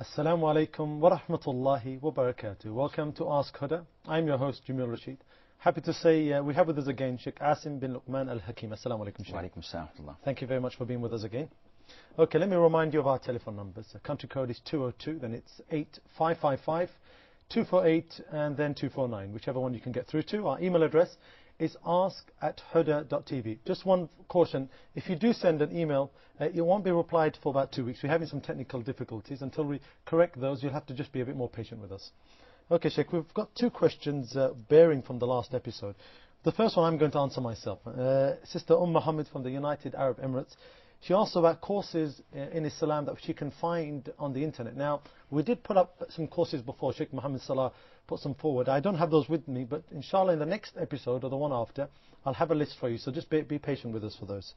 Assalamu alaikum wa rahmatullahi wa barakatuh. Welcome to Ask Huda. I'm your host Jamil Rashid. Happy to say we have with us again Sheikh Asim bin Luqman Al-Hakim. Assalamu alaikum Sheikh. Wa alaikum assalam. Thank you very much for being with us again. Okay, let me remind you of our telephone numbers. The country code is 202, then it's 8555 248 and then 249, whichever one you can get through to. Our email address is askhuda3. Just one caution, if you do send an email, it won't be replied for about 2 weeks. We're having some technical difficulties. Until we correct those, you'll have to just be a bit more patient with us. Okay, Sheikh, we've got two questions bearing from the last episode. The first one I'm going to answer myself. Sister Muhammad from the United Arab Emirates, she asked about courses in Islam that she can find on the internet. Now, we did put up some courses before. Sheikh Muhammad Salah put some forward. I don't have those with me, but inshallah in the next episode or the one after, I'll have a list for you. So just be patient with us for those.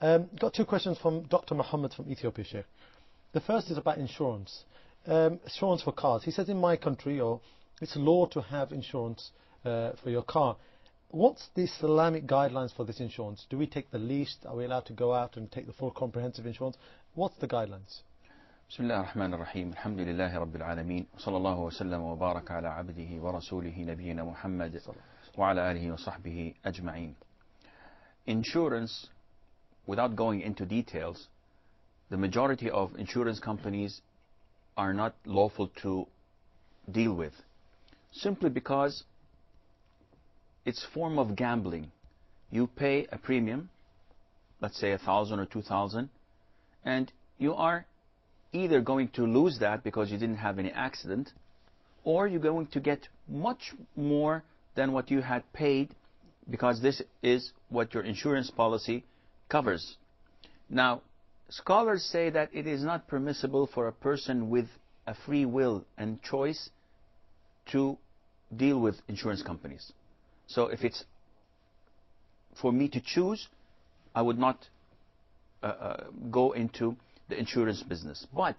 Got two questions from Dr. Muhammad from Ethiopia, Sheikh. The first is about insurance. Insurance for cars. He says in my country, it's law to have insurance for your car. What's the Islamic guidelines for this insurance? Do we take the least? Are we allowed to go out and take the full comprehensive insurance? What's the guidelines? Bismillah ar-Rahman ar-Rahim. Alhamdulillahi Rabbil Alameen. Sallallahu wa sallam wa baraka ala abdihi wa rasulihi nabiyyina Muhammad wa ala alihi wa sahbihi ajma'in. Insurance, without going into details, the majority of insurance companies are not lawful to deal with, simply because it's a form of gambling. You pay a premium, let's say 1,000 or 2,000, and you are either going to lose that because you didn't have any accident, or you're going to get much more than what you had paid because this is what your insurance policy covers. Now, scholars say that it is not permissible for a person with a free will and choice to deal with insurance companies. So if it's for me to choose, I would not go into the insurance business. But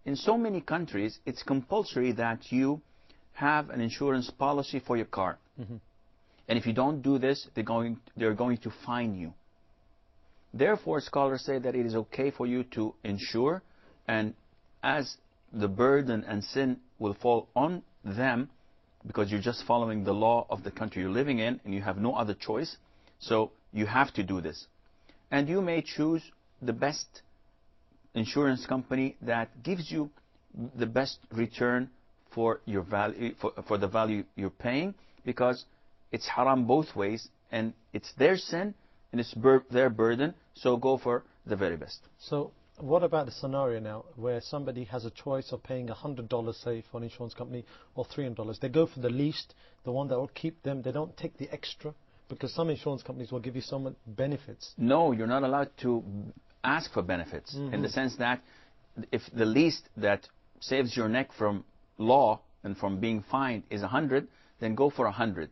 in so many countries, it's compulsory that you have an insurance policy for your car. Mm-hmm. And if you don't do this, they're going to fine you. Therefore, scholars say that it is okay for you to insure, and as the burden and sin will fall on them, because you're just following the law of the country you're living in and you have no other choice, so you have to do this. And you may choose the best insurance company that gives you the best return for your value, for the value you're paying, because it's haram both ways, and it's their sin and it's their burden, so go for the very best. So what about the scenario now where somebody has a choice of paying $100, say, for an insurance company, or $300? They go for the least, the one that will keep them. They don't take the extra, because some insurance companies will give you so much benefits. No, you're not allowed to ask for benefits, in the sense that if the least that saves your neck from law and from being fined is 100, then go for 100.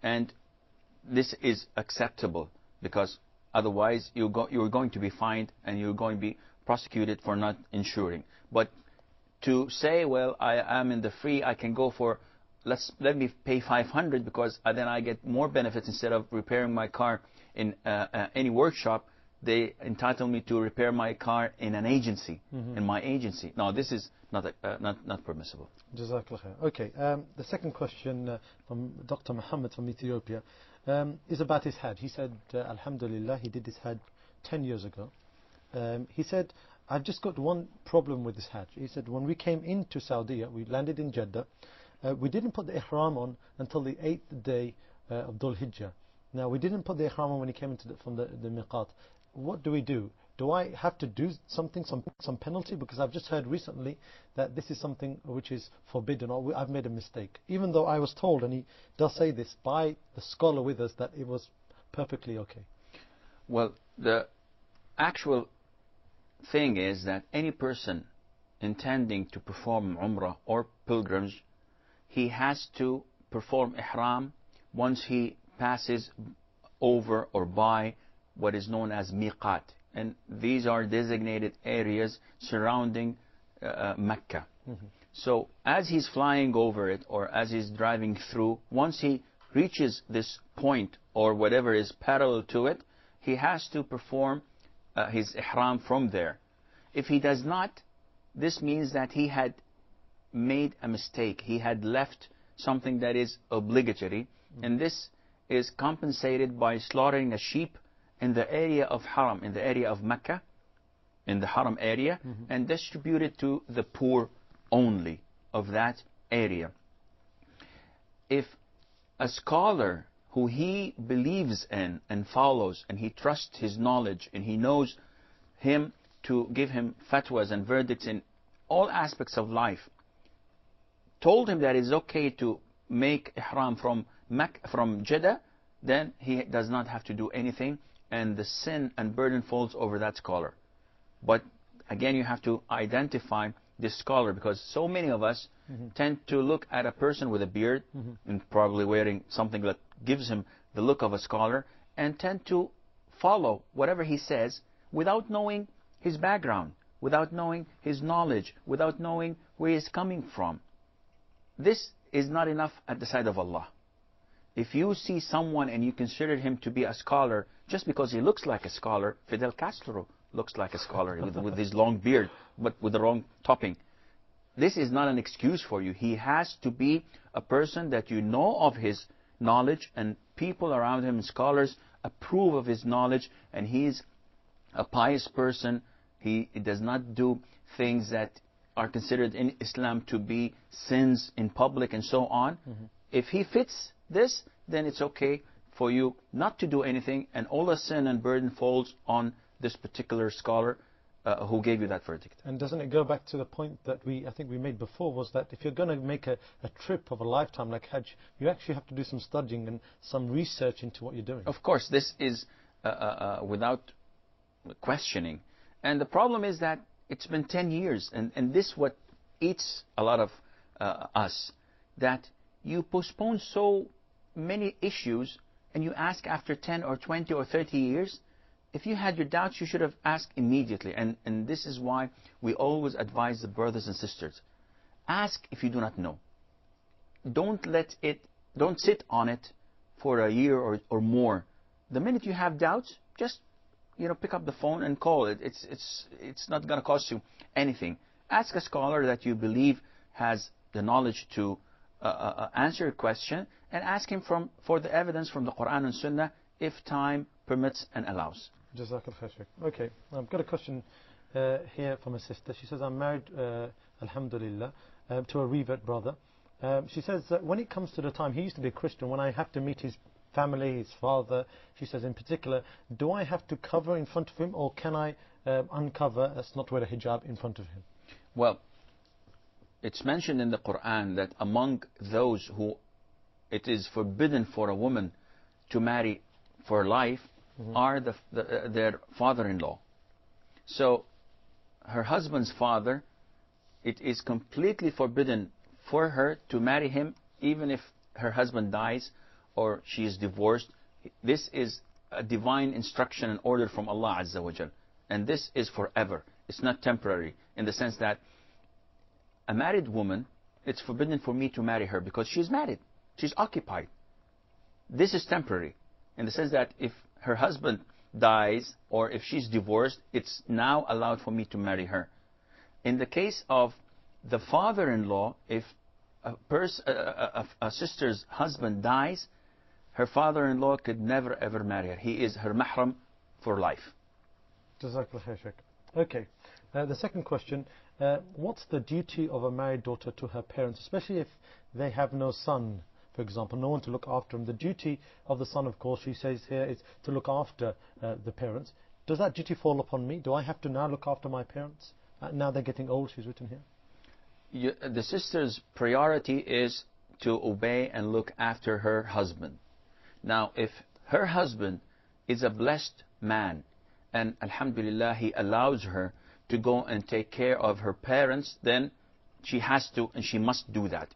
And this is acceptable, because otherwise you're going to be fined and you're going to be prosecuted for not insuring. But to say, well, I am in the free, I can go for, let me pay 500 because then I get more benefits instead of repairing my car in any workshop, they entitle me to repair my car in an agency, in my agency. No, this is not permissible. Jazakallah khair. Okay, the second question from Dr. Muhammad from Ethiopia is about his Hajj. He said, Alhamdulillah, he did his Hajj 10 years ago. He said, I've just got one problem with this Hajj. He said, when we came into Saudi, we landed in Jeddah, we didn't put the ihram on until the 8th day of Dhul Hijjah. Now, we didn't put the ihram on when he came into from the miqat. What do we do? do I have to do something, some penalty? Because I've just heard recently that this is something which is forbidden, or I've made a mistake. Even though I was told, and he does say this, by the scholar with us, that it was perfectly okay. Well, the actual thing is that any person intending to perform Umrah or pilgrimage, he has to perform Ihram once he passes over or by what is known as miqat, and these are designated areas surrounding Mecca. So as he's flying over it, or as he's driving through, once he reaches this point or whatever is parallel to it, he has to perform his ihram from there. If he does not, this means that he had made a mistake. He had left something that is obligatory, and this is compensated by slaughtering a sheep in the area of Haram, in the area of Mecca, in the Haram area, and distribute it to the poor only of that area. If a scholar who he believes in and follows, and he trusts his knowledge, and he knows him to give him fatwas and verdicts in all aspects of life, told him that it's okay to make ihram from Jeddah, then he does not have to do anything, and the sin and burden falls over that scholar. But again, you have to identify this scholar, because so many of us tend to look at a person with a beard and probably wearing something that gives him the look of a scholar, and tend to follow whatever he says without knowing his background, without knowing his knowledge, without knowing where he's coming from. This is not enough at the sight of Allah. If you see someone and you consider him to be a scholar just because he looks like a scholar, Fidel Castro looks like a scholar with his long beard, but with the wrong topping. This is not an excuse for you. He has to be a person that you know of his knowledge, and people around him, scholars, approve of his knowledge, and he's a pious person. He does not do things that are considered in Islam to be sins in public and so on. If he fits this, then it's okay for you not to do anything, and all the sin and burden falls on this particular scholar who gave you that verdict. And doesn't it go back to the point that I think we made before, was that if you're going to make a trip of a lifetime like Hajj, you actually have to do some studying and some research into what you're doing? Of course, this is without questioning. And the problem is that it's been 10 years, and this what eats a lot of us, that you postpone so many issues, and you ask after 10 or 20 or 30 years. If you had your doubts, you should have asked immediately. And this is why we always advise the brothers and sisters. Ask if you do not know. Don't sit on it for a year or more. The minute you have doubts, just pick up the phone and call it. It's not going to cost you anything. Ask a scholar that you believe has the knowledge to answer a question, and ask him for the evidence from the Quran and Sunnah if time permits and allows. Jazakallah khair. Okay, I've got a question here from a sister. She says, I'm married, alhamdulillah, to a revert brother. She says that when it comes to the time, he used to be a Christian, when I have to meet his family, his father, she says in particular, do I have to cover in front of him, or can I uncover, that's not wear a hijab, in front of him? Well, it's mentioned in the Quran that among those who it is forbidden for a woman to marry for life are their father-in-law. So her husband's father, it is completely forbidden for her to marry him, even if her husband dies or she is divorced. This is a divine instruction and order from Allah Azza wa Jal. And this is forever. It's not temporary, in the sense that a married woman, it's forbidden for me to marry her because she's married. She's occupied. This is temporary, in the sense that if her husband dies or if she's divorced, it's now allowed for me to marry her. In the case of the father-in-law, if a sister's husband dies, her father-in-law could never ever marry her. He is her mahram for life. Jazakallah khair, Shaykh. Okay, the second question, what's the duty of a married daughter to her parents, especially if they have no son, for example, no one to look after them? The duty of the son, of course, she says here, is to look after the parents. does that duty fall upon me? Do I have to now look after my parents? Now they're getting old, she's written here. The sister's priority is to obey and look after her husband. Now, if her husband is a blessed man, and alhamdulillah, he allows her to go and take care of her parents, then she has to and she must do that.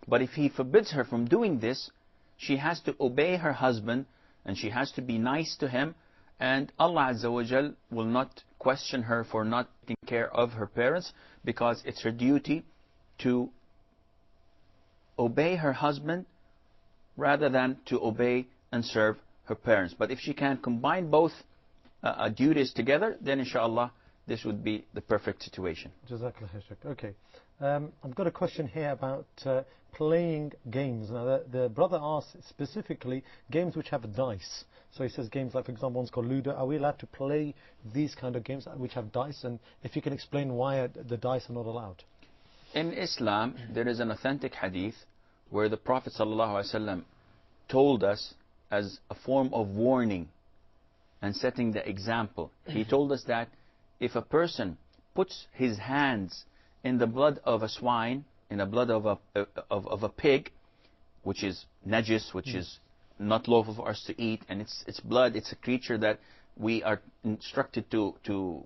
But if he forbids her from doing this, she has to obey her husband and she has to be nice to him, and Allah Azza wa Jal will not question her for not taking care of her parents, because it's her duty to obey her husband rather than to obey and serve her parents. But if she can combine both duties together, then inshallah this would be the perfect situation. Jazakallah khair. Okay. I've got a question here about playing games. Now, the brother asks specifically games which have dice. So he says games like, for example, one's called Ludo. Are we allowed to play these kind of games which have dice? And if you can explain why the dice are not allowed. In Islam, there is an authentic hadith where the Prophet ﷺ told us, as a form of warning and setting the example, he told us that if a person puts his hands in the blood of a swine, in the blood of a pig, which is najis, which is not lawful for us to eat, and it's blood, it's a creature that we are instructed to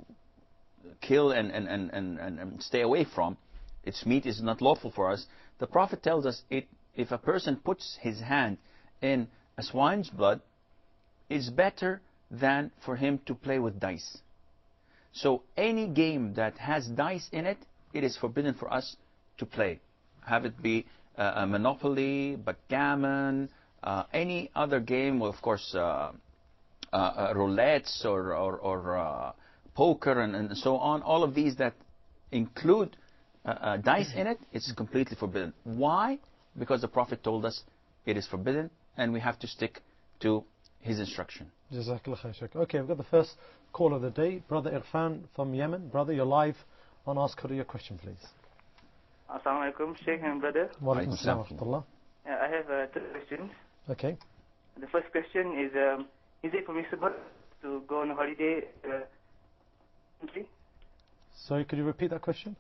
kill and stay away from. Its meat is not lawful for us. The Prophet tells us if a person puts his hand in a swine's blood, it's better than for him to play with dice. So any game that has dice in it, it is forbidden for us to play. Have it be a Monopoly, backgammon, any other game, of course, roulettes or poker and so on. All of these that include dice in it, it's completely forbidden. Why? Because the Prophet told us it is forbidden, and we have to stick to his instruction. Jazakallah khair. Okay, we've got the first call of the day. Brother Irfan from Yemen. Brother, you're live on Ask Huda, your question, please. Assalamu alaikum, Sheikh and brother. Wa alaikum assalam wa rahmatullah. I have 2 questions. Okay. The first question is it permissible to go on a holiday country? Sorry, could you repeat that question?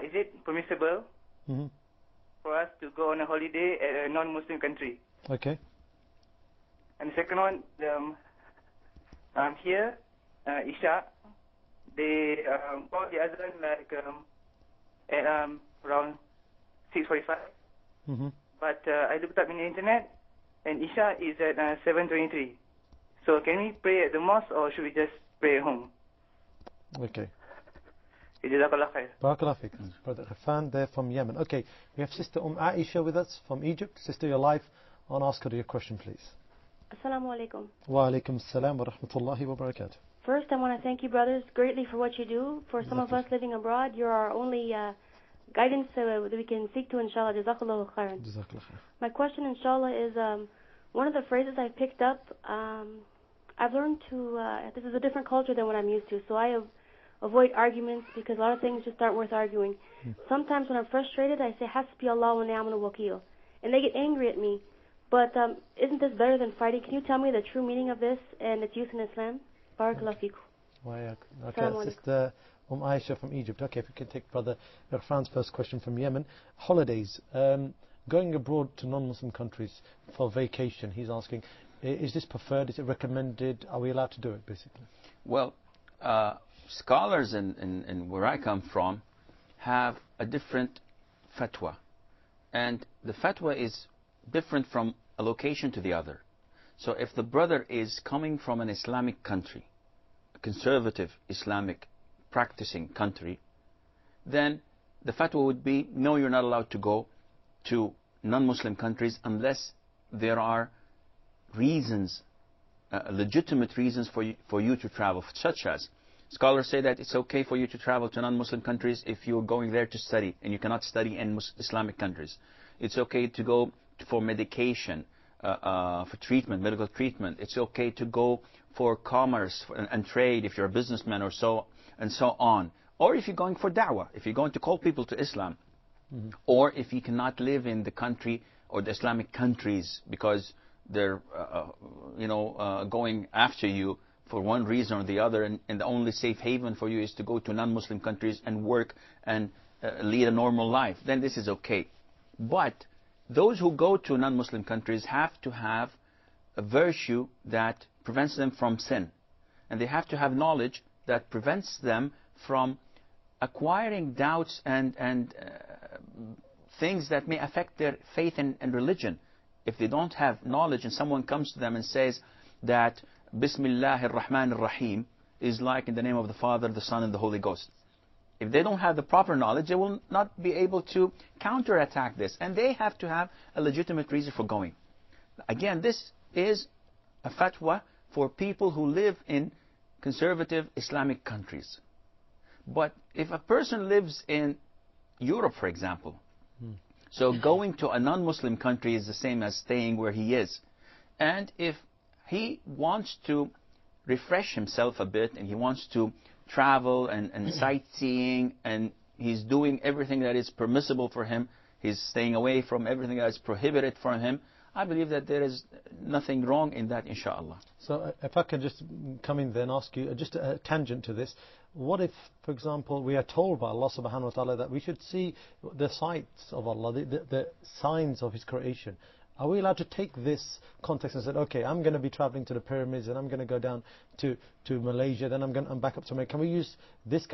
Is it permissible for us to go on a holiday at a non-Muslim country? Okay. And the second one, here, Isha, they call the Azan like at around 6:45. But I looked up in the internet, and Isha is at 7:23. So can we pray at the mosque, or should we just pray at home? Okay. Jazakallah khair. Barakallah fik. Brother Irfan there from Yemen. Okay, we have Sister Aisha with us from Egypt. Sister, you're live on Ask Huda, your question, please. Assalamu alaikum. Wa alaikum assalam wa rahmatullahi wa barakatuh. First, I want to thank you, brothers, greatly for what you do. For some of us living abroad, you're our only guidance that we can seek to, inshallah. Jazakallahu khairan. Jazakallah khair. My question, inshallah, is one of the phrases I picked up. I've learned to, this is a different culture than what I'm used to, so I avoid arguments because a lot of things just aren't worth arguing. Sometimes when I'm frustrated, I say, Hasbi Allah wa ni'mal wakeel. And they get angry at me. But isn't this better than fighting? Can you tell me the true meaning of this and its use in Islam? Barakallahu feekum. Okay, Sister Aisha from Egypt. Okay, if we can take Brother Irfan's first question from Yemen. Holidays. Going abroad to non-Muslim countries for vacation, he's asking, is this preferred? Is it recommended? Are we allowed to do it, basically? Well, scholars in where I come from have a different fatwa. And the fatwa is different from a location to the other. So if the brother is coming from an Islamic country, a conservative Islamic practicing country, then the fatwa would be, no, you're not allowed to go to non-Muslim countries unless there are reasons, legitimate reasons for you to travel, such as, scholars say that it's okay for you to travel to non-Muslim countries if you're going there to study and you cannot study in Islamic countries. It's okay to go for medication, for treatment, medical treatment. It's okay to go for commerce and trade if you're a businessman or so, and so on. Or if you're going for da'wah, if you're going to call people to Islam. Or if you cannot live in the country or the Islamic countries because they're going after you for one reason or the other, and the only safe haven for you is to go to non-Muslim countries and work and lead a normal life, then this is okay. But those who go to non-Muslim countries have to have a virtue that prevents them from sin. And they have to have knowledge that prevents them from acquiring doubts and things that may affect their faith and religion. If they don't have knowledge and someone comes to them and says that Bismillahir Rahmanir Rahim is like in the name of the Father, the Son, and the Holy Ghost. If they don't have the proper knowledge, they will not be able to counterattack this. And they have to have a legitimate reason for going. Again, this is a fatwa for people who live in conservative Islamic countries. But if a person lives in Europe, for example, so going to a non-Muslim country is the same as staying where he is. And if he wants to refresh himself a bit and he wants to travel and sightseeing and he's doing everything that is permissible for him, he's staying away from everything that is prohibited from him, I believe that there is nothing wrong in that, inshallah. So if I can just come in there and ask you just a tangent to this. What if, for example, we are told by Allah subhanahu wa ta'ala that we should see the sights of Allah, the signs of His creation? Are we allowed to take this context and say, okay, I'm going to be traveling to the pyramids and I'm going to go down to Malaysia, then I'm back up to America? Can we use this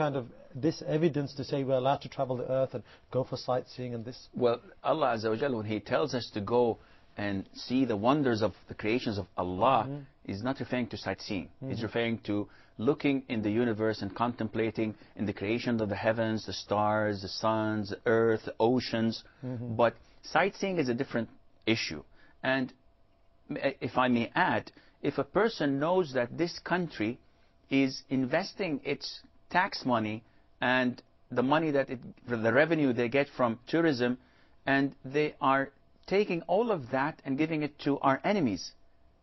evidence to say we're allowed to travel the earth and go for sightseeing and this? Well, Allah Azza wa Jalla, when He tells us to go and see the wonders of the creations of Allah, is not referring to sightseeing. He's referring to looking in the universe and contemplating in the creation of the heavens, the stars, the suns, the earth, the oceans. But sightseeing is a different issue. And if I may add, if a person knows that this country is investing its tax money and the money that the revenue they get from tourism, and they are taking all of that and giving it to our enemies,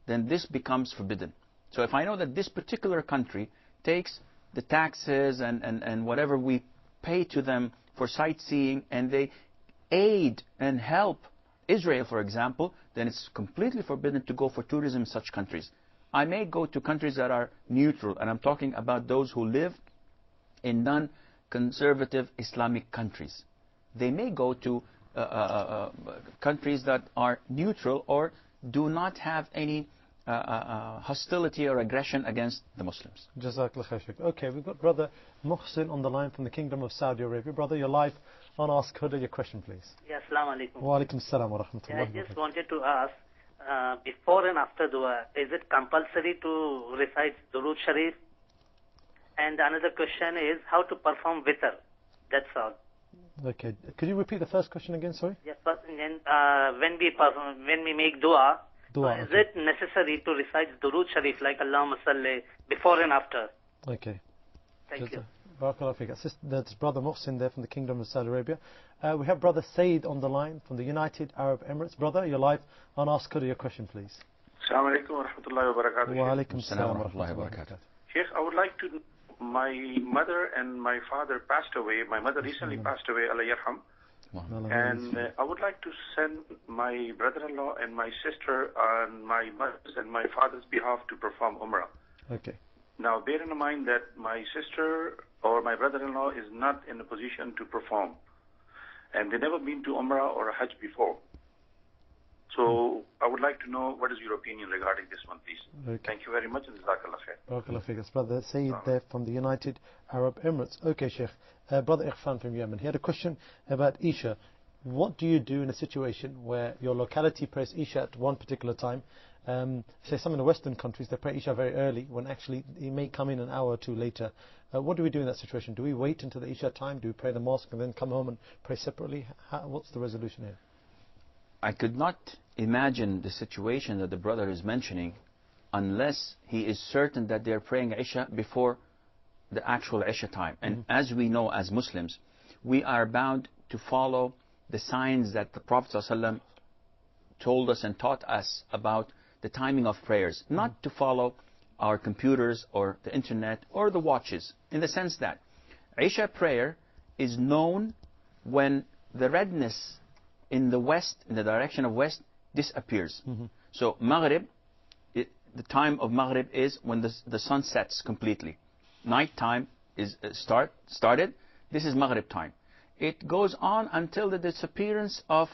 then this becomes forbidden. So if I know that this particular country takes the taxes and whatever we pay to them for sightseeing, and they aid and help Israel, for example, then it's completely forbidden to go for tourism in such countries. I may go to countries that are neutral, and I'm talking about those who live in non-conservative Islamic countries. They may go to countries that are neutral or do not have any hostility or aggression against the Muslims. Jazakallah khair. Okay, we've got Brother Muhsin on the line from the Kingdom of Saudi Arabia. Brother, you're live on Ask Huda. Your question, please. Yes, Assalamu alaikum. Wa alaikum assalam wa rahmatullah. I just wanted to ask, before and after dua, is it compulsory to recite Durood Sharif? And another question is how to perform witr. That's all. Okay, could you repeat the first question again, sorry? Yes, but then, when we make dua, is it necessary to recite Durood Sharif like Allahumma salli before and after? Okay. Thank you. Barakallahu feek. That's Brother Muhsin there from the Kingdom of Saudi Arabia. We have Brother Said on the line from the United Arab Emirates. Brother, you're live on Ask Huda. Your question, please. Assalamu alaikum wa rahmatullahi wa barakatuh. Wa alaikum assalam wa rahmatullahi wa barakatuh. Sheikh, I would like to... My mother and my father passed away. My mother recently passed away, Allah yarham. And I would like to send my brother-in-law and my sister on my mother's and my father's behalf to perform Umrah. Okay. Now, bear in mind that my sister or my brother-in-law is not in a position to perform. And they've never been to Umrah or Hajj before. So I would like to know what is your opinion regarding this one, please. Okay. Thank you very much, and Jazakallah khair. Barakallahu feek. That's Brother Said there from the United Arab Emirates. Okay, Sheikh. Brother Ikhfan from Yemen. He had a question about Isha. What do you do in a situation where your locality prays Isha at one particular time? Say some in the Western countries, they pray Isha very early, when actually it may come in an hour or two later. What do we do in that situation? Do we wait until the Isha time? Do we pray the mosque and then come home and pray separately? What's the resolution here? I could not imagine the situation that the brother is mentioning unless he is certain that they are praying Isha before the actual Isha time. And as we know as Muslims, we are bound to follow the signs that the Prophet ﷺ told us and taught us about the timing of prayers, not to follow our computers or the internet or the watches, in the sense that Isha prayer is known when the redness in the west, in the direction of west, disappears. So Maghrib, the time of Maghrib is when the sun sets completely. Night time is started. This is Maghrib time. It goes on until the disappearance of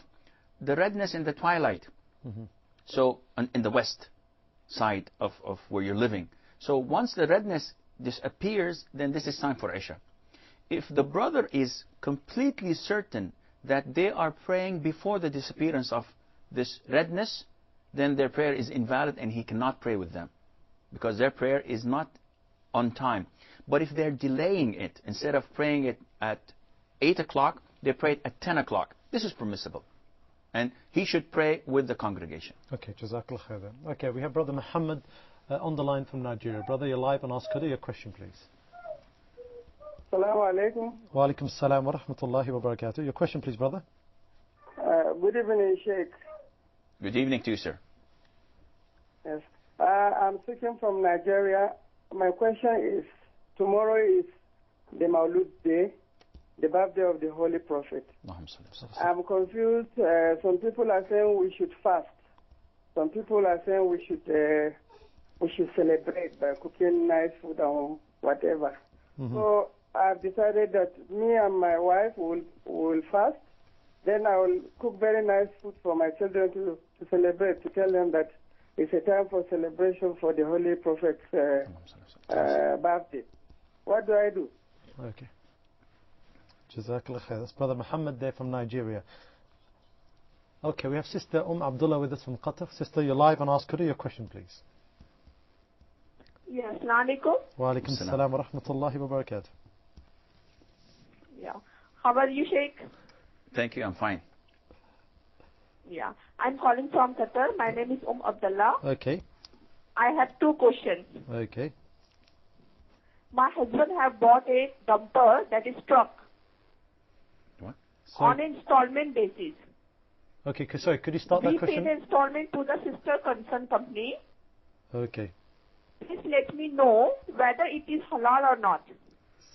the redness in the twilight. So in the west side of where you're living. So once the redness disappears, then this is time for Isha. If the brother is completely certain that they are praying before the disappearance of this redness, then their prayer is invalid and he cannot pray with them, because their prayer is not on time. But if they're delaying it, instead of praying it at 8 o'clock, they pray it at 10 o'clock. This is permissible. And he should pray with the congregation. Okay, Jazakallah khair then. Okay, we have Brother Muhammad on the line from Nigeria. Brother, you're live on askhuda. Your question, please. Assalamu alaikum. Wa alaikum assalam wa rahmatullahi wa barakatuh. Your question, please, brother. Good evening, Sheikh. Good evening to you, sir. Yes. I'm speaking from Nigeria. My question is, tomorrow is the Maulud Day, the birthday of the Holy Prophet. I'm confused. Some people are saying we should fast. Some people are saying we should celebrate by cooking nice food and whatever. So I've decided that me and my wife will fast. Then I will cook very nice food for my children to celebrate, to tell them that it's a time for celebration for the Holy Prophet's birthday. What do I do? Okay. Jazakallah khair. That's Brother Muhammad there from Nigeria. Okay, we have Sister Abdullah with us from Qatar. Sister, you're live on askhuda. Your question, please. Yes, Assalamu alaikum. Wa alaikum assalam wa rahmatullahi wa barakatuh. Yeah. How are you, Sheikh? Thank you, I'm fine. Yeah. I'm calling from Qatar. My name is Abdullah. Okay. I have two questions. Okay. My husband have bought a dumper, that is truck, What? on installment basis. Okay, sorry, could you start that question? We paid installment to the sister concern company. Okay. Please let me know whether it is halal or not.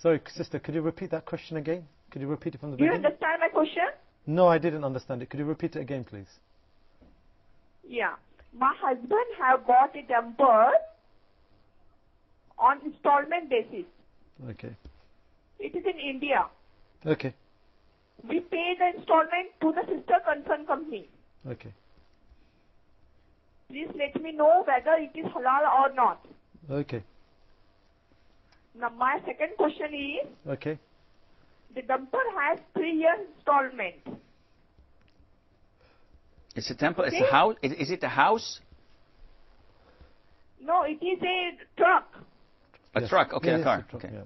Sorry, sister, could you repeat that question again? Could you repeat it from the Do you beginning? understand my question? No, I didn't understand it. Could you repeat it again, please? Yeah. My husband have bought a dumper on installment basis. Okay. It is in India. Okay. We pay the installment to the sister concern company. Okay. Please let me know whether it is halal or not. Okay. Now my second question is, Okay. the dumper has 3 years installment. It's a temple. Okay. It's a house. Is it a house? No, it is a truck. A truck. Okay, Yeah, a yes, car. truck, Okay. yeah.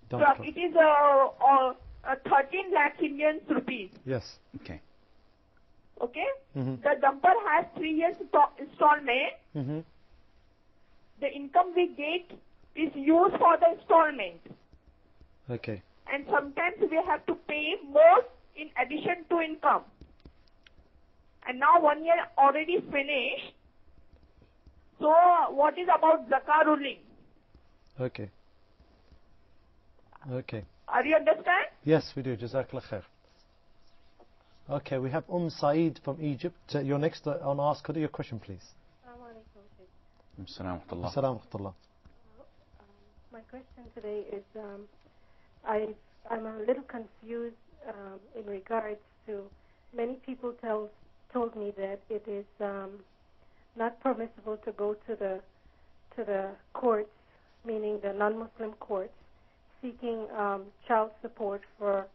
Truck. Truck. It is 13 lakh Indian rupees. Yes. Okay. Okay. Mm-hmm. The dumper has 3 years installment. Mm-hmm. The income we get is used for the installment. Okay. And sometimes we have to pay more in addition to income. And now 1 year already finished. So what is about zakah ruling? Okay. Okay. Are you understand? Yes, we do. Jazakallah khair. Okay, we have Saeed from Egypt. You're next on askhuda. Your question, please. Assalamu alaikum. Assalamu alaikum. My question today is, I'm a little confused in regards to many people told me that it is not permissible to go to the courts, meaning the non-Muslim courts, seeking child support for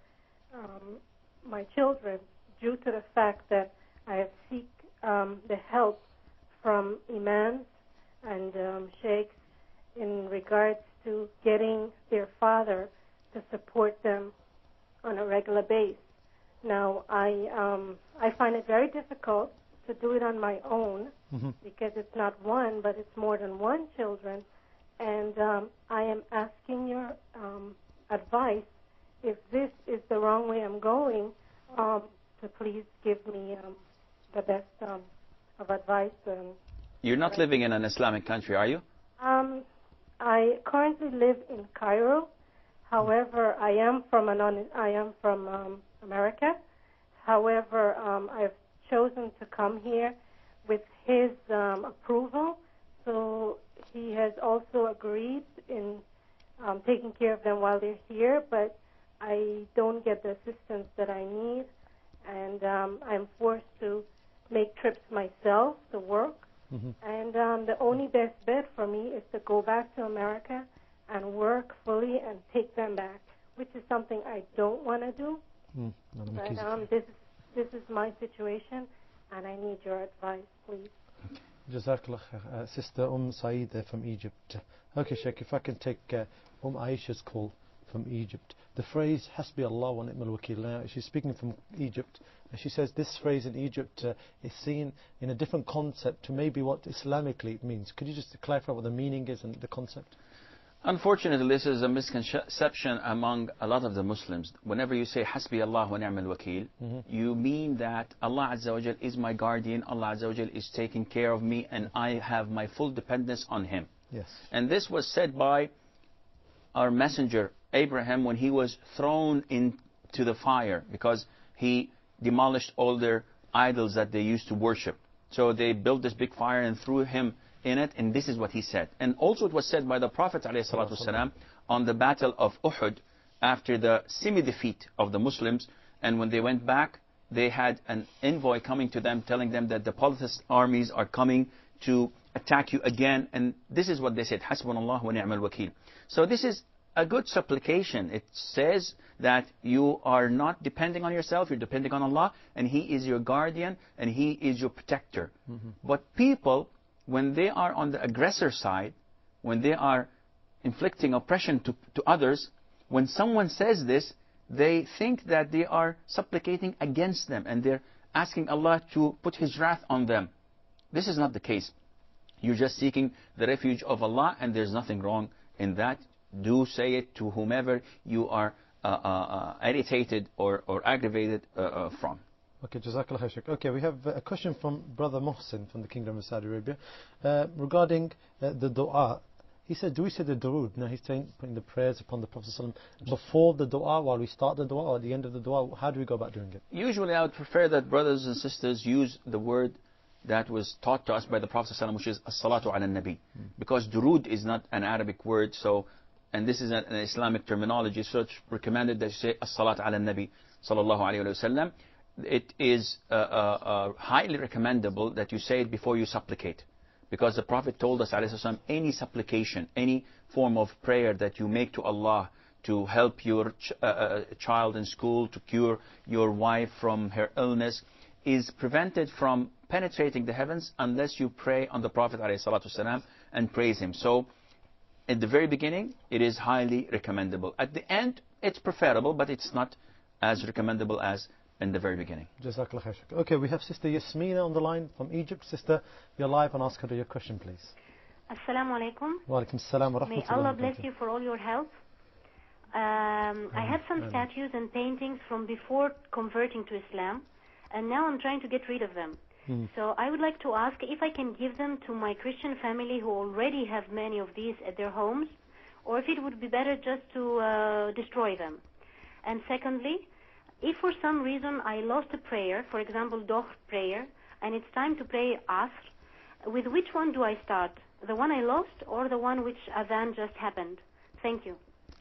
my children, due to the fact that I have seek the help from imams and sheikhs in regards to getting their father to support them on a regular basis. Now, I find it very difficult to do it on my own, because it's not one, but it's more than one children. And I am asking your advice, if this is the wrong way I'm going, to please give me the best of advice. You're not living in an Islamic country, are you? I currently live in Cairo. However, I am from America. However, I've chosen to come here with his approval, So he has also agreed in taking care of them while they're here, but I don't get the assistance that I need, and I'm forced to make trips myself to work. And the only best bet for me is to go back to America and work fully and take them back, which is something I don't want to do. But this is my situation, and I need your advice, please. Jazakallah khair. Sister Saeed from Egypt. Okay, Sheikh, if I can take Aisha's call from Egypt. The phrase Hasbi Allah wa ni'mal wakil. Now, she's speaking from Egypt, and she says this phrase in Egypt is seen in a different concept to maybe what Islamically it means. Could you just clarify what the meaning is and the concept? Unfortunately, this is a misconception among a lot of the Muslims. Whenever you say Hasbi Allah wa ni'mal wakil, you mean that Allah Azza wa Jal is my guardian, Allah Azza wa Jal is taking care of me, and I have my full dependence on Him. Yes. And this was said by our messenger Abraham when he was thrown into the fire because he demolished all their idols that they used to worship. So they built this big fire and threw him in it, and this is what he said. And also it was said by the Prophet ﷺ on the battle of Uhud after the semi-defeat of the Muslims, and when they went back, they had an envoy coming to them telling them that the polytheist armies are coming to attack you again, and this is what they said, Hasbunallah wa ni'mal wakil. So this is a good supplication. It says that you are not depending on yourself, you're depending on Allah, and He is your guardian, and He is your protector. But people, when they are on the aggressor side, when they are inflicting oppression to others, when someone says this, they think that they are supplicating against them, and they're asking Allah to put His wrath on them. This is not the case. You're just seeking the refuge of Allah, and there's nothing wrong in that. Do say it to whomever you are irritated or aggravated from. Okay, Jazakallah khair, Sheikh. Okay, we have a question from Brother Mohsin from the Kingdom of Saudi Arabia regarding the dua. He said, do we say the durood? Now he's saying putting the prayers upon the Prophet ﷺ before the dua, while we start the dua, or at the end of the dua. How do we go about doing it? Usually I would prefer that brothers and sisters use the word that was taught to us by the Prophet ﷺ, which is as-salatu ala nabi. Because durood is not an Arabic word, so, and this is an Islamic terminology, so it's recommended that you say as-salatu ala nabi sallallahu alayhi wa sallam. It is highly recommendable that you say it before you supplicate. Because the Prophet told us, ﷺ, any supplication, any form of prayer that you make to Allah to help your child in school, to cure your wife from her illness, is prevented from penetrating the heavens unless you pray on the Prophet ﷺ and praise him. So, at the very beginning, it is highly recommendable. At the end, it's preferable, but it's not as recommendable as in the very beginning. Jazakallah khair. Okay, we have Sister Yasmina on the line from Egypt. Sister, you're live, and ask her your question, please. Assalamu alaikum. Wa alaikum assalam wa rahmatullahi. May Allah bless you for all your help. I have some statues and paintings from before converting to Islam, and now I'm trying to get rid of them. So I would like to ask if I can give them to my Christian family who already have many of these at their homes, or if it would be better just to destroy them. And secondly, if for some reason I lost a prayer, for example, Dohr prayer, and it's time to pray Asr, with which one do I start? The one I lost or the one which Adhan just happened? Thank you.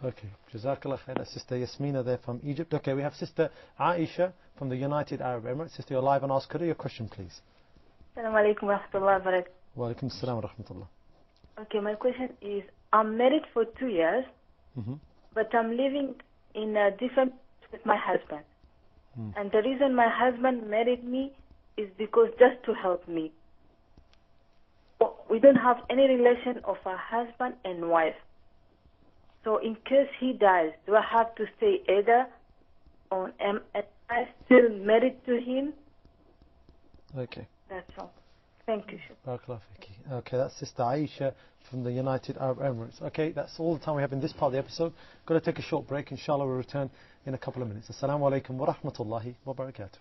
Okay, Jazakallah khair. That's Sister Yasmina there from Egypt. Okay, we have Sister Aisha from the United Arab Emirates. Sister, you're live, and ask her your question, please. Assalamu alaikum wa rahmatullahi wa barakatuh. Wa alaikum assalam wa rahmatullah. Okay, my question is, I'm married for 2 years, but I'm living in a different with my husband. And the reason my husband married me is because just to help me. We don't have any relation of a husband and wife. So in case he dies, do I have to stay either on am I still married to him? Okay. That's all. Thank you. Barakallahu fiki. Okay, that's Sister Aisha from the United Arab Emirates. Okay, that's all the time we have in this part of the episode. Got to take a short break. Inshallah, we'll return in a couple of minutes. Assalamu alaikum wa rahmatullahi wa barakatuh.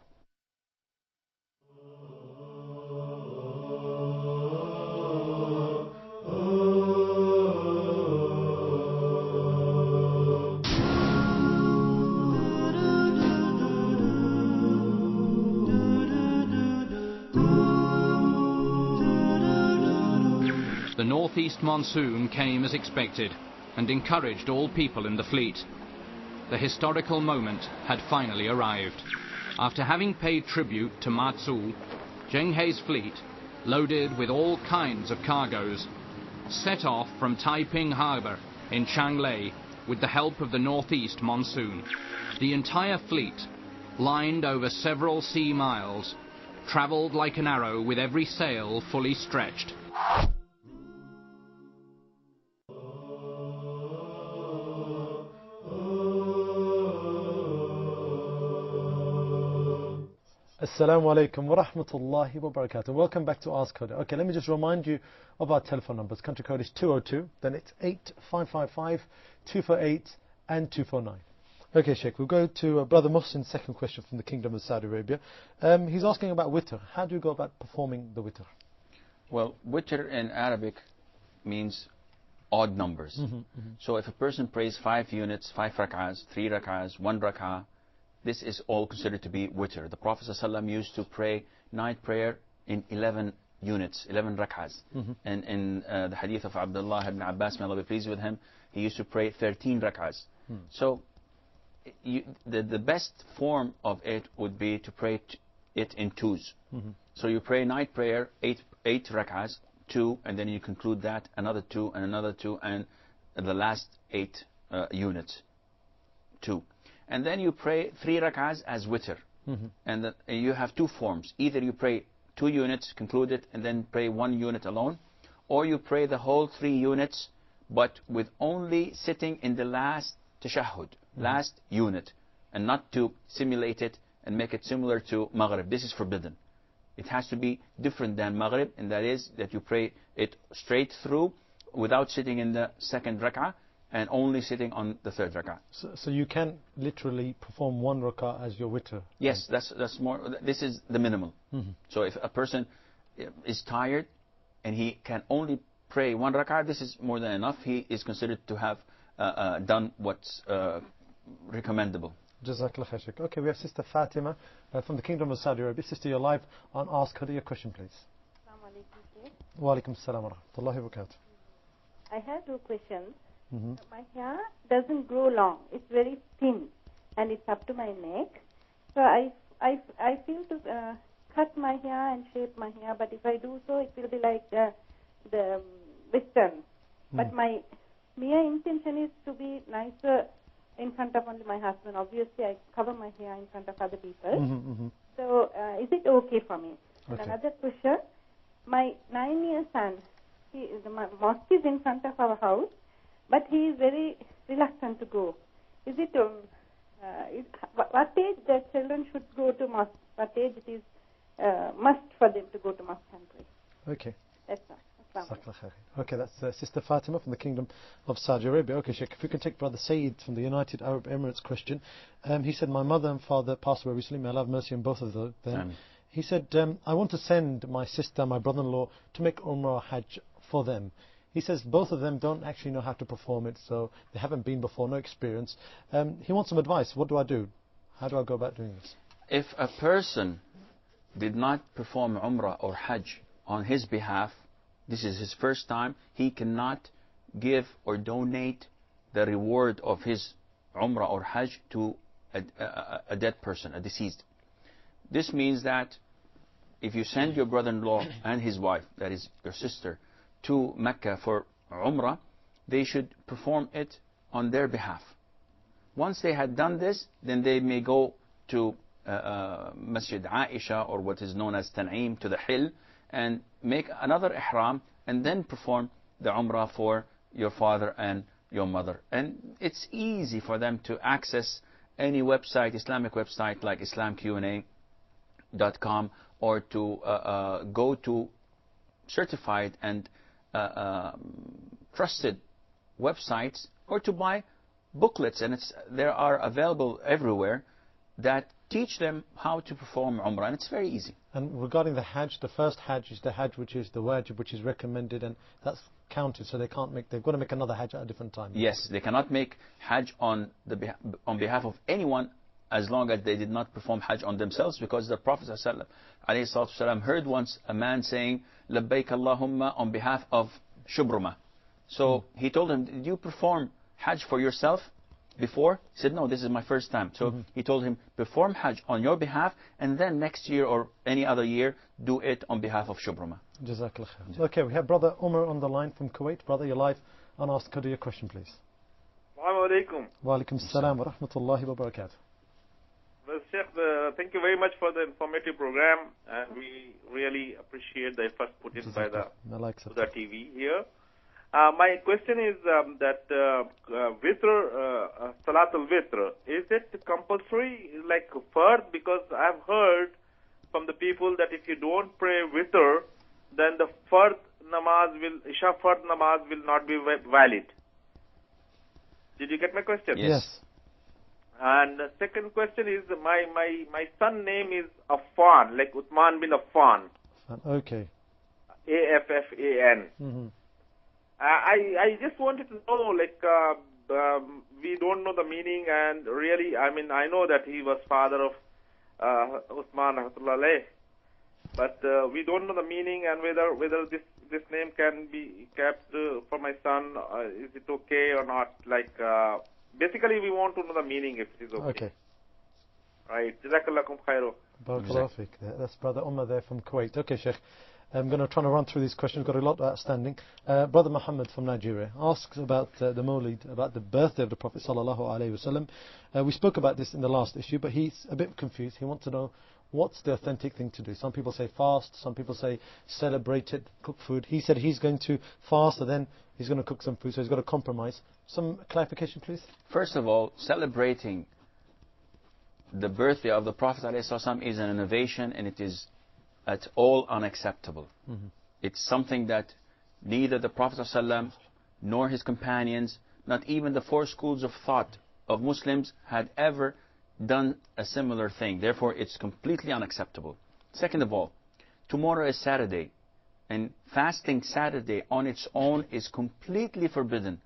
northeast monsoon came as expected and encouraged all people in the fleet. The historical moment had finally arrived. After having paid tribute to Matsu, Zheng He's fleet, loaded with all kinds of cargoes, set off from Taiping Harbour in Changlei with the help of the northeast monsoon. The entire fleet, lined over several sea miles, travelled like an arrow with every sail fully stretched. Assalamu alaikum wa rahmatullahi wa barakatuh. Welcome back to Ask Huda. Okay, let me just remind you of our telephone numbers. Country code is 202, then it's 8555, 248 and 249. Okay, Sheikh, we'll go to Brother Muhsin's second question from the Kingdom of Saudi Arabia. He's asking about witr. How do you go about performing the witr? Well, witr in Arabic means odd numbers. So if a person prays 5 units, 5 rak'ahs, 3 rak'ahs, 1 rak'ah, this is all considered to be witr. The Prophet ﷺ used to pray night prayer in 11 units, 11 rak'ahs. And in the hadith of Abdullah ibn Abbas, may Allah be pleased with him, he used to pray 13 rak'ahs. So the best form of it would be to pray it in twos. So you pray night prayer, 8 rak'ahs, 2, and then you conclude that, another 2, and another 2, and the last 8 units, 2. And then you pray 3 rak'ahs as witr. And you have 2 forms. Either you pray 2 units, conclude it, and then pray 1 unit alone, or you pray the whole 3 units, but with only sitting in the last tashahhud, last unit, and not to simulate it and make it similar to Maghrib. This is forbidden. It has to be different than Maghrib, and that is that you pray it straight through without sitting in the second rak'ah, and only sitting on the third rak'ah. So you can literally perform 1 rak'ah as your witr? Yes, that's more. This is the minimum. So if a person is tired and he can only pray 1 rak'ah, this is more than enough. He is considered to have done what's recommendable. Jazakallah khair, Sheikh. Okay, we have Sister Fatima from the Kingdom of Saudi Arabia. Sister, you're live on Ask Huda. Your question, please. Assalamu alaikum, Sheikh. Wa alaikum assalam wa rahmatullahi wa barakatuh. I have 2 questions. My hair doesn't grow long. It's very thin, and it's up to my neck. So I feel to cut my hair and shape my hair, but if I do so, it will be like the Western. But my mere intention is to be nicer in front of only my husband. Obviously, I cover my hair in front of other people. So is it okay for me? Okay. And another question, my 9-year son, the mosque is in front of our house, but he is very reluctant to go. Is it, what age the children should go to mosque? What age it is must for them to go to mosque and pray? Okay. That's all. Okay, that's Sister Fatima from the Kingdom of Saudi Arabia. Okay, Sheikh, if we can take Brother Saeed from the United Arab Emirates question. He said, my mother and father passed away recently. May Allah have mercy on both of them. He said, I want to send my sister, my brother-in-law, to make Umrah or Hajj for them. He says both of them don't actually know how to perform it, so they haven't been before, no experience. He wants some advice. What do I do? How do I go about doing this? If a person did not perform Umrah or Hajj on his behalf, this is his first time, he cannot give or donate the reward of his Umrah or Hajj to a dead person, a deceased. This means that if you send your brother-in-law and his wife, that is your sister, to Mecca for Umrah, they should perform it on their behalf. Once they had done this, then they may go to Masjid Aisha, or what is known as Tan'im, to the Hill, and make another ihram, and then perform the Umrah for your father and your mother. And it's easy for them to access any website, Islamic website like islamqna.com, or to go to certified and trusted websites, or to buy booklets, and there are available everywhere that teach them how to perform Umrah, and it's very easy. And regarding the Hajj, the first Hajj is the Hajj which is the wajib, which is recommended, and that's counted, so they've got to make another Hajj at a different time. Yes, they cannot make Hajj on behalf of anyone as long as they did not perform Hajj on themselves, because the Prophet ﷺ heard once a man saying Labbaik Allahumma on behalf of Shubruma. So he told him, did you perform Hajj for yourself before? He said, no, this is my first time. So he told him, perform Hajj on your behalf, and then next year or any other year, do it on behalf of Shubruma. Jazakallah khair. Okay, we have Brother Umar on the line from Kuwait. Brother, you're live on Ask Huda, your question, please. Assalamu alaikum. Wa alaikum assalam wa rahmatullahi wa barakatuh. Well, Sheikh, thank you very much for the informative program, and we really appreciate the efforts put in by the Huda TV here. My question is that Witr, Salatul Witr, is it compulsory like fard? Because I've heard from the people that if you don't pray Witr, then the fard namaz Isha fard namaz will not be valid. Did you get my question? Yes. And the second question is, my son name is Affan, like Uthman bin Affan. Okay. Affan. I just wanted to know, like, we don't know the meaning, and really, I mean, I know that he was father of Uthman rahmatullah, but we don't know the meaning and whether this name can be kept for my son. Is it okay or not? Like, basically, we want to know the meaning if it is okay. Okay. Right. Jazakallahu khairu. Barakallahu feek. That's Brother Umar there from Kuwait. Okay, Sheikh. I'm going to try to run through these questions. We've got a lot outstanding. Brother Muhammad from Nigeria asks about the Mawlid, about the birthday of the Prophet sallallahu alaihi wasallam. We spoke about this in the last issue, but he's a bit confused. He wants to know what's the authentic thing to do. Some people say fast, some people say celebrate it, cook food. He said he's going to fast and then he's going to cook some food, so he's got to compromise. Some clarification, please? First of all, celebrating the birthday of the Prophet ﷺ is an innovation, and it is at all unacceptable. It's something that neither the Prophet ﷺ nor his companions, not even the four schools of thought of Muslims had ever done a similar thing. Therefore, it's completely unacceptable. Second of all, tomorrow is Saturday, and fasting Saturday on its own is completely forbidden.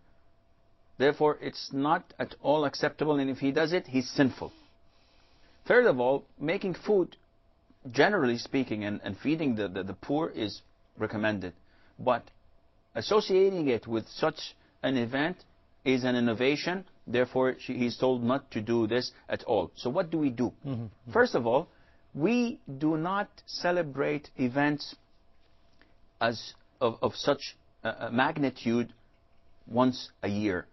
Therefore, it's not at all acceptable, and if he does it, he's sinful. Third of all, making food, generally speaking, and feeding the poor is recommended. But associating it with such an event is an innovation. Therefore, he's told not to do this at all. So what do we do? First of all, we do not celebrate events of such magnitude once a year.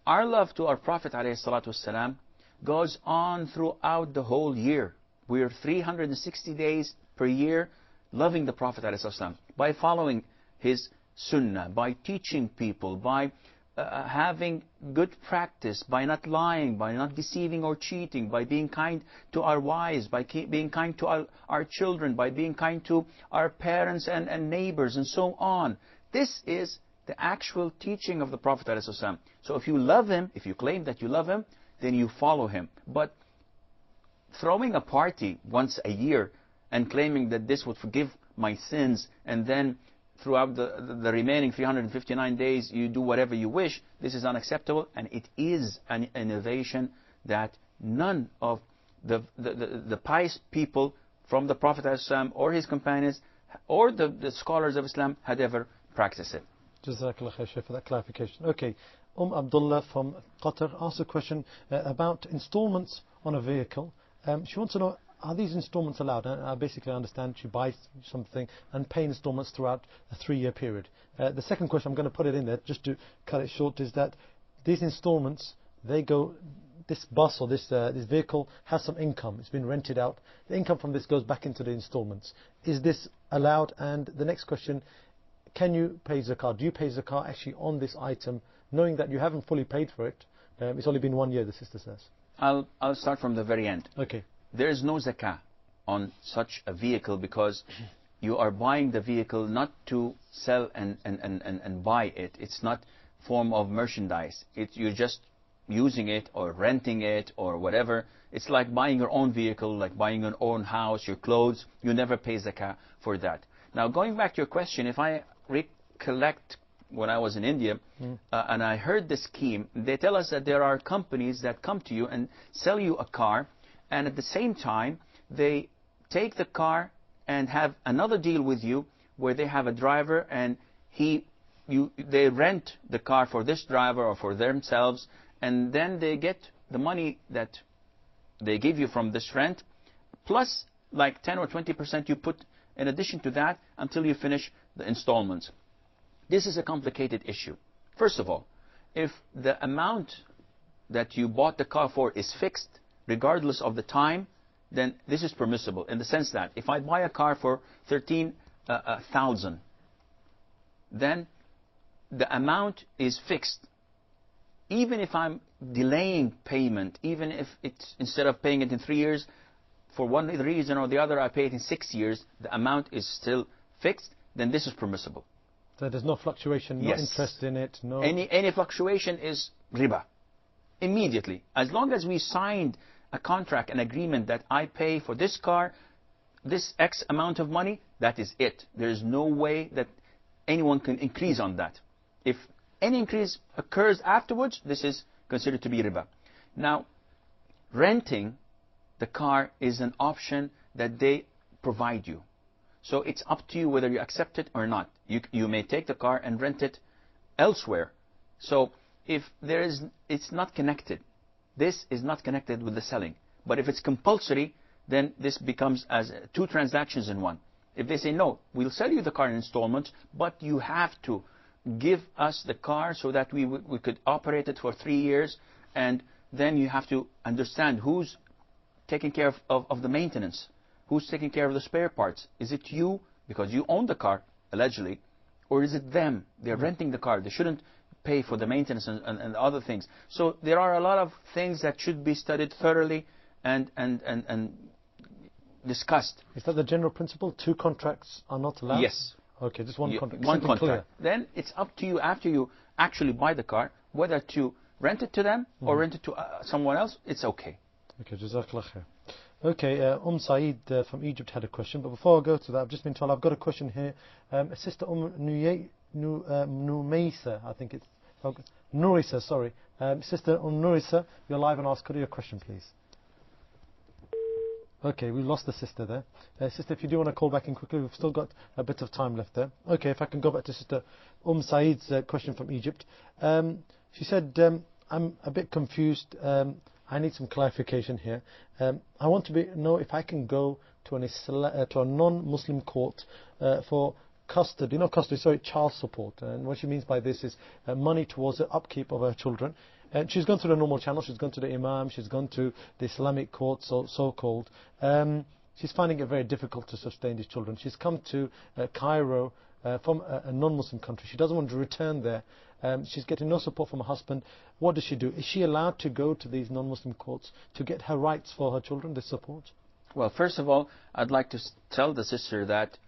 Our love to our Prophet ﷺ goes on throughout the whole year. We are 360 days per year loving the Prophet ﷺ by following his sunnah, by teaching people, by having good practice, by not lying, by not deceiving or cheating, by being kind to our wives, by being kind to our children, by being kind to our parents and neighbors, and so on. This is the actual teaching of the Prophet ﷺ. So if you love him, if you claim that you love him, then you follow him. But throwing a party once a year and claiming that this would forgive my sins, and then throughout the remaining 359 days you do whatever you wish, this is unacceptable, and it is an innovation that none of the pious people from the Prophet ﷺ or his companions or the scholars of Islam had ever practiced it. Jazakallah khair, Shaykh, for that clarification. Okay, Abdullah from Qatar asked a question about installments on a vehicle. She wants to know, are these installments allowed? And I basically understand she buys something and pay installments throughout a 3-year period. The second question, I'm going to put it in there just to cut it short, is that these installments, they go, this bus or this vehicle has some income. It's been rented out. The income from this goes back into the installments. Is this allowed? And the next question, can you pay zakah? Do you pay zakah actually on this item, knowing that you haven't fully paid for it? It's only been 1 year, the sister says. I'll start from the very end. Okay. There is no zakah on such a vehicle, because you are buying the vehicle not to sell and buy it. It's not form of merchandise. You're just using it or renting it or whatever. It's like buying your own vehicle, like buying your own house, your clothes. You never pay zakah for that. Now, going back to your question, if I recollect when I was in India and I heard this scheme, they tell us that there are companies that come to you and sell you a car, and at the same time they take the car and have another deal with you where they have a driver and he they rent the car for this driver or for themselves, and then they get the money that they give you from this rent, plus like 10 or 20% you put in addition to that until you finish the installments. This is a complicated issue. First of all, if the amount that you bought the car for is fixed, regardless of the time, then this is permissible in the sense that if I buy a car for 13,000, then the amount is fixed. Even if I'm delaying payment, even if it's instead of paying it in 3 years, for one reason or the other I pay it in 6 years, the amount is still fixed, then this is permissible. So there's no fluctuation, no interest in it, no... Any fluctuation is riba. Immediately. As long as we signed a contract, an agreement that I pay for this car, this X amount of money, that is it. There is no way that anyone can increase on that. If any increase occurs afterwards, this is considered to be riba. Now, renting the car is an option that they provide you. So it's up to you whether you accept it or not. You may take the car and rent it elsewhere. So if it's not connected, this is not connected with the selling. But if it's compulsory, then this becomes as 2 transactions in one. If they say, no, we'll sell you the car in installments, but you have to give us the car so that we could operate it for 3 years, and then you have to understand who's taking care of the maintenance, who's taking care of the spare parts. Is it you, because you own the car, allegedly, or is it them? They're renting the car. They shouldn't pay for the maintenance and other things. So there are a lot of things that should be studied thoroughly and discussed. Is that the general principle? 2 contracts are not allowed? Yes. Okay, just one contract. One contract. Clear. Then it's up to you after you actually buy the car, whether to rent it to them or rent it to someone else. It's okay. Okay, Jazakallah khair. Okay, Saeed from Egypt had a question, but before I go to that, I've just been told I've got a question here. Sister Numaisa, I think it's Nurisa, sorry. Sister Nurisa, you're live and ask your question, please. Okay, we lost the sister there. Sister, if you do want to call back in quickly, we've still got a bit of time left there. Okay, if I can go back to Sister Saeed's question from Egypt. She said, I'm a bit confused. I need some clarification here. I want to know if I can go to a non-Muslim court for custody, not custody, sorry, child support. And what she means by this is money towards the upkeep of her children. And she's gone through the normal channel. She's gone to the Imam. She's gone to the Islamic court, so-called. She's finding it very difficult to sustain these children. She's come to Cairo from a non-Muslim country. She doesn't want to return there. She's getting no support from her husband. What does she do? Is she allowed to go to these non-Muslim courts to get her rights for her children, this support? Well, first of all, I'd like to tell the sister that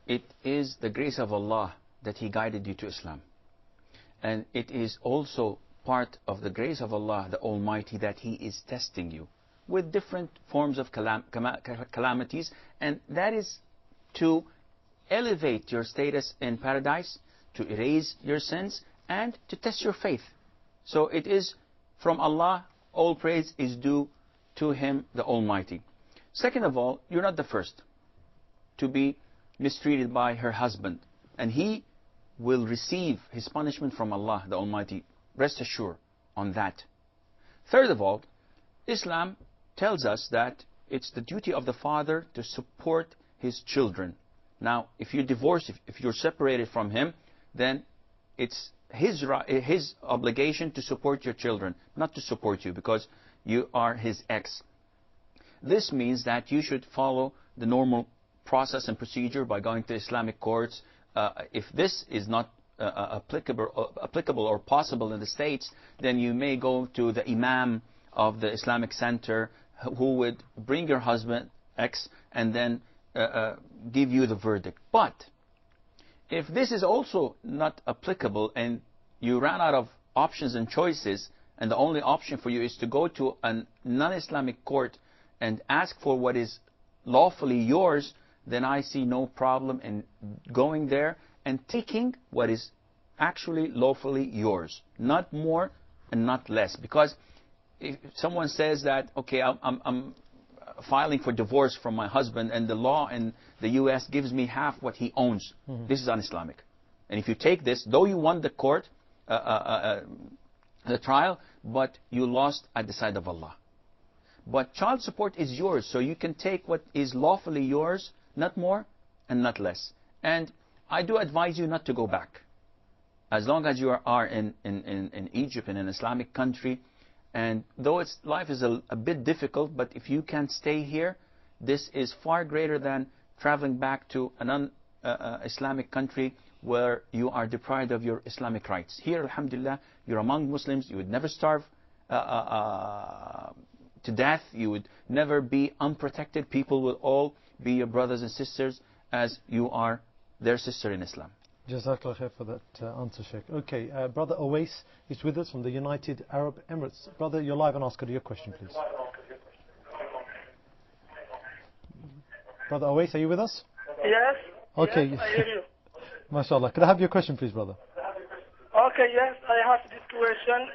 it is the grace of Allah that He guided you to Islam. And it is also part of the grace of Allah, the Almighty, that He is testing you with different forms of calamities. And that is to elevate your status in paradise, to erase your sins, and to test your faith. So it is from Allah, all praise is due to Him, the Almighty. Second of all, you're not the first to be mistreated by her husband, and he will receive his punishment from Allah, the Almighty. Rest assured on that. Third of all, Islam tells us that it's the duty of the father to support his children. Now, if you're divorced, if you're separated from him, then it's his obligation to support your children, not to support you, because you are his ex. This means that you should follow the normal process and procedure by going to Islamic courts. If this is not applicable or possible in the States, then you may go to the Imam of the Islamic Center, who would bring your husband, ex, and then give you the verdict. But if this is also not applicable and you ran out of options and choices, and the only option for you is to go to a non-Islamic court and ask for what is lawfully yours, then I see no problem in going there and taking what is actually lawfully yours. Not more and not less. Because if someone says that, okay, I'm filing for divorce from my husband, and the law in the U.S. gives me half what he owns, this is un-Islamic. And if you take this, though you won the court, the trial, but you lost at the side of Allah. But child support is yours, so you can take what is lawfully yours, not more and not less. And I do advise you not to go back. As long as you are in Egypt, in an Islamic country, and though life is a bit difficult, but if you can stay here, this is far greater than traveling back to an Islamic country where you are deprived of your Islamic rights. Here, alhamdulillah, you're among Muslims. You would never starve to death. You would never be unprotected. People will all be your brothers and sisters as you are their sister in Islam. Jazakallah khair for that answer, Sheikh. Okay, Brother Awais is with us from the United Arab Emirates. Brother, you're live on Ask Your question, please. Brother Awais, are you with us? Yes. Okay. Yes, I hear you. MashaAllah. Could I have your question, please, brother? Okay, yes, I have this question.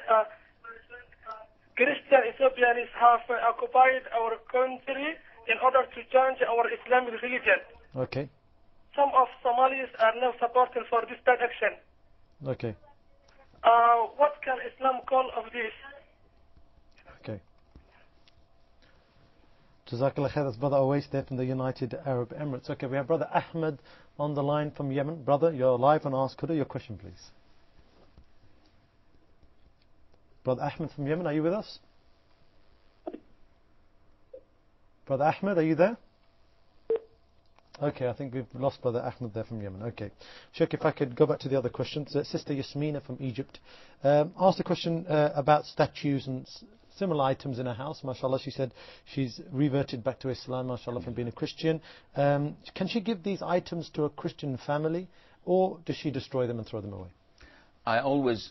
Christian Ethiopians have occupied our country in order to change our Islamic religion. Okay. Some of Somalis are now supporting for this bad action. Okay. What can Islam call of this? Okay. Jazakallah khair. That's Brother Awais there from the United Arab Emirates. Okay, we have Brother Ahmed on the line from Yemen. Brother, you're live on Ask Huda. Your question, please. Brother Ahmed from Yemen, are you with us? Brother Ahmed, are you there? Okay, I think we've lost Brother Ahmed there from Yemen. Okay. Sheikh, if I could go back to the other questions. Sister Yasmina from Egypt asked a question about statues and similar items in her house. MashaAllah, she said she's reverted back to Islam, MashaAllah, from being a Christian. Can she give these items to a Christian family, or does she destroy them and throw them away? I always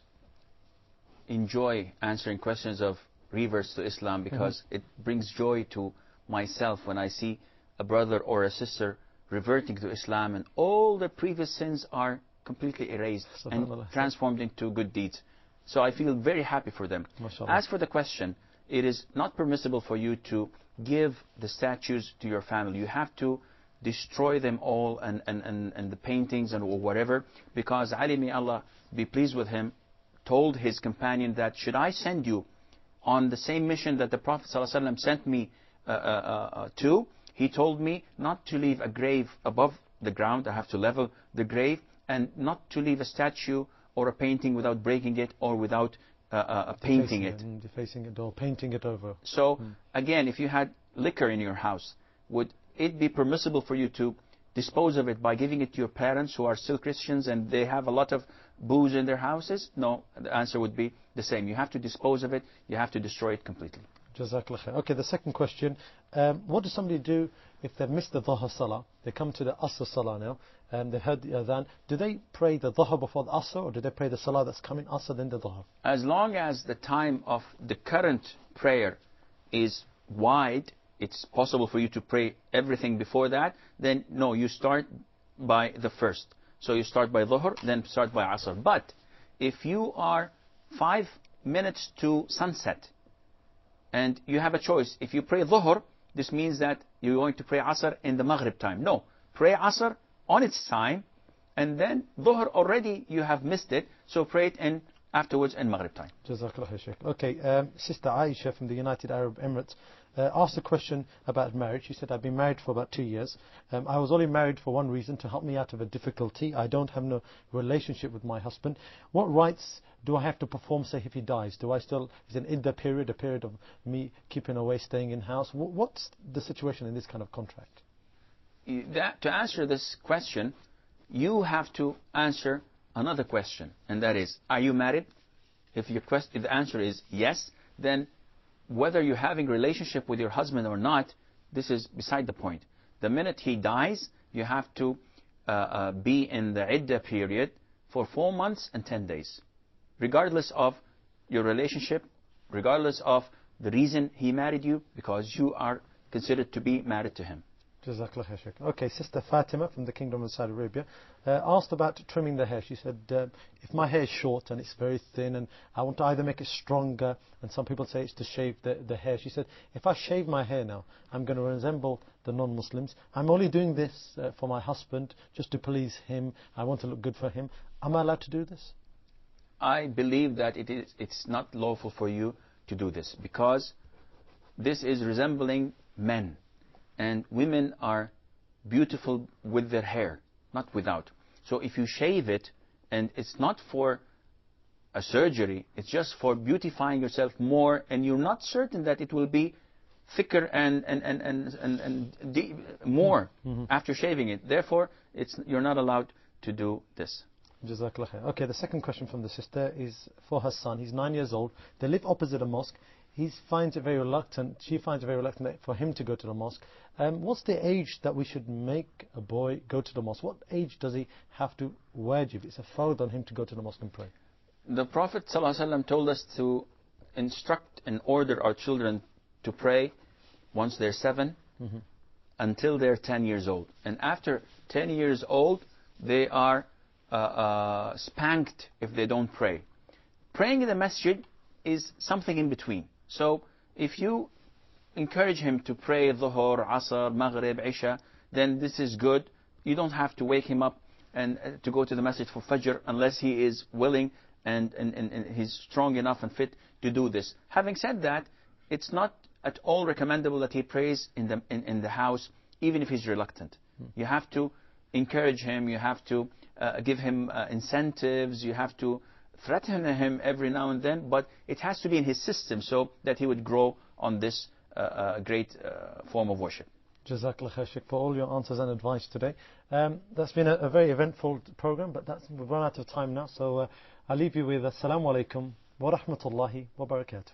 enjoy answering questions of reverts to Islam because it brings joy to myself when I see a brother or a sister reverting to Islam and all the previous sins are completely erased and transformed into good deeds. So I feel very happy for them. MashaAllah. As for the question, it is not permissible for you to give the statues to your family. You have to destroy them all and the paintings and whatever, because Ali, may Allah be pleased with him, told his companion that should I send you on the same mission that the Prophet ﷺ sent me to, he told me not to leave a grave above the ground. I have to level the grave, and not to leave a statue or a painting without breaking it or without painting it. Defacing it or painting it over. So again, if you had liquor in your house, would it be permissible for you to dispose of it by giving it to your parents who are still Christians and they have a lot of booze in their houses? No, the answer would be the same. You have to dispose of it. You have to destroy it completely. Jazakallah khair. Okay, the second question. What does somebody do if they've missed the Dhuhr Salah? They come to the Asr Salah now, and they heard the Adhan. Do they pray the Dhuhr before the Asr, or do they pray the Salah that's coming Asr then the Dhuhr? As long as the time of the current prayer is wide, it's possible for you to pray everything before that, then no, you start by the first. So you start by Dhuhr, then start by Asr. But if you are 5 minutes to sunset, and you have a choice, if you pray Dhuhr, this means that you're going to pray Asr in the Maghrib time. No, pray Asr on its time, and then Dhuhr already you have missed it, so pray it in afterwards in Maghrib time. Jazakallah khair, Shaykh. Okay, Sister Aisha from the United Arab Emirates asked a question about marriage. She said, I've been married for about 2 years. I was only married for one reason, to help me out of a difficulty. I don't have no relationship with my husband. What rights do I have to perform, say, if he dies? Do I still, is an iddah period, a period of me keeping away, staying in house? What's the situation in this kind of contract? To answer this question, you have to answer another question, and that is, are you married? If the answer is yes, then whether you're having a relationship with your husband or not, this is beside the point. The minute he dies, you have to be in the iddah period for 4 months and 10 days. Regardless of your relationship, regardless of the reason he married you, because you are considered to be married to him. Jazakallah khair, Sheikh. Okay, Sister Fatima from the Kingdom of Saudi Arabia asked about trimming the hair. She said, if my hair is short and it's very thin and I want to either make it stronger, and some people say it's to shave the hair. She said, if I shave my hair now, I'm going to resemble the non-Muslims. I'm only doing this for my husband, just to please him. I want to look good for him. Am I allowed to do this? I believe that it's not lawful for you to do this, because this is resembling men. And women are beautiful with their hair, not without. So if you shave it, and it's not for a surgery, it's just for beautifying yourself more, and you're not certain that it will be thicker and more after shaving it. Therefore, you're not allowed to do this. Jazakallah khair. Okay, the second question from the sister is for her son. He's 9 years old. They live opposite a mosque. She finds it very reluctant for him to go to the mosque. What's the age that we should make a boy go to the mosque? What age does he have to wajib? It's a fard on him to go to the mosque and pray. The Prophet ﷺ told us to instruct and order our children to pray once they're 7 until they're 10 years old. And after 10 years old, they are spanked if they don't pray. Praying in the masjid is something in between. So if you encourage him to pray Dhuhr, Asr, Maghrib, Isha, then this is good. You don't have to wake him up and to go to the masjid for Fajr unless he is willing and he's strong enough and fit to do this. Having said that, it's not at all recommendable that he prays in the house, even if he's reluctant. You have to encourage him, you have to give him incentives, you have to threaten him every now and then, but it has to be in his system so that he would grow on this great form of worship. Jazakallah khair, Sheikh, for all your answers and advice today. That's been a very eventful program, but we've run out of time now, so I'll leave you with Assalamu alaikum wa rahmatullahi wa barakatuh.